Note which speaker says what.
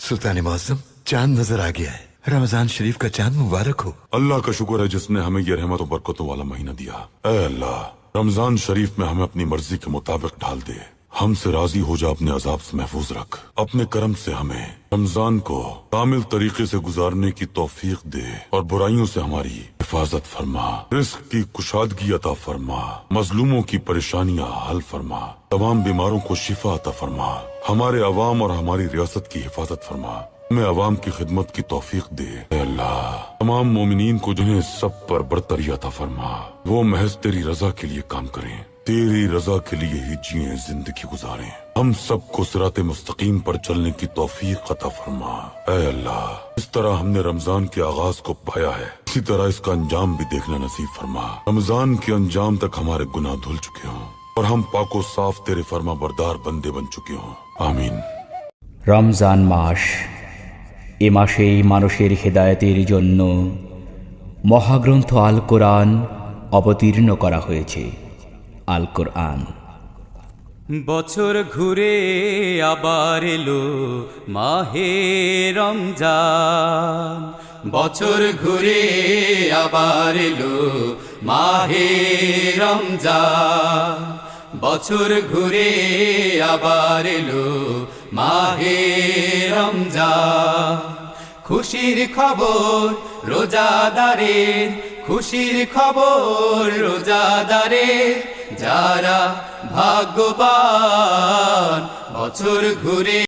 Speaker 1: सुल्तान मौसम चांद नजर आ गया है। रमजान शरीफ का चांद मुबारक हो।
Speaker 2: अल्लाह का शुक्र है जिसने हमें ये रहमत और बरकतों वाला महीना दिया। ऐ अल्लाह, रमजान शरीफ में हमें अपनी मर्जी के मुताबिक ढाल दे, हमसे राजी हो जा, अपने अजाब से महफूज रख, अपने करम से हमें रमजान को कामिल तरीके से गुजारने की तौफीक दे और बुराइयों से हमारी हिफाजत फरमा, रिस्क की कुशादगी अता फरमा, मजलूमों की परेशानियां हल फरमा, तमाम बीमारों को शिफा अता फरमा, हमारे अवाम और हमारी रियासत की हिफाजत फरमा, हमें अवाम की खिदमत की तौफीक दे। ऐ अल्लाह, तमाम मोमिनीन को जिन्हें सब पर बरतरी अता फरमा, वो महज तेरी रजा के लिए काम करें, तेरी रजा के लिए ही जिए, जिंदगी गुजारें। हम सबको सिराते मुस्तकीम पर चलने की तौफीक अता फरमा। ऐ अल्लाह, इस तरह हमने रमजान के आगाज को पाया है, इसी तरह इसका अंजाम भी देखना नसीब फरमा। रमजान के अंजाम तक हमारे गुनाह धुल चुके हों और हम पाको साफ तेरे फरमा बरदार बंदे बन चुके हों। आमीन।
Speaker 3: রমজান মাস, এ মাসেই মানুষের হেদায়েতের জন্য মহাগ্রন্থ আল কোরআন অবতীর্ণ করা হয়েছে। আল কোরআন।
Speaker 4: বছর ঘুরে আবার এলো মাহে রমজান, বছর ঘুরে আবার এলো মাহে রমজান, বছর ঘুরে আবার এলো মাহে রমজান। খুশির খবর রোজাদারের, খুশির খবর রোজাদারের, যারা ভাগ্যবান বছর ঘুরে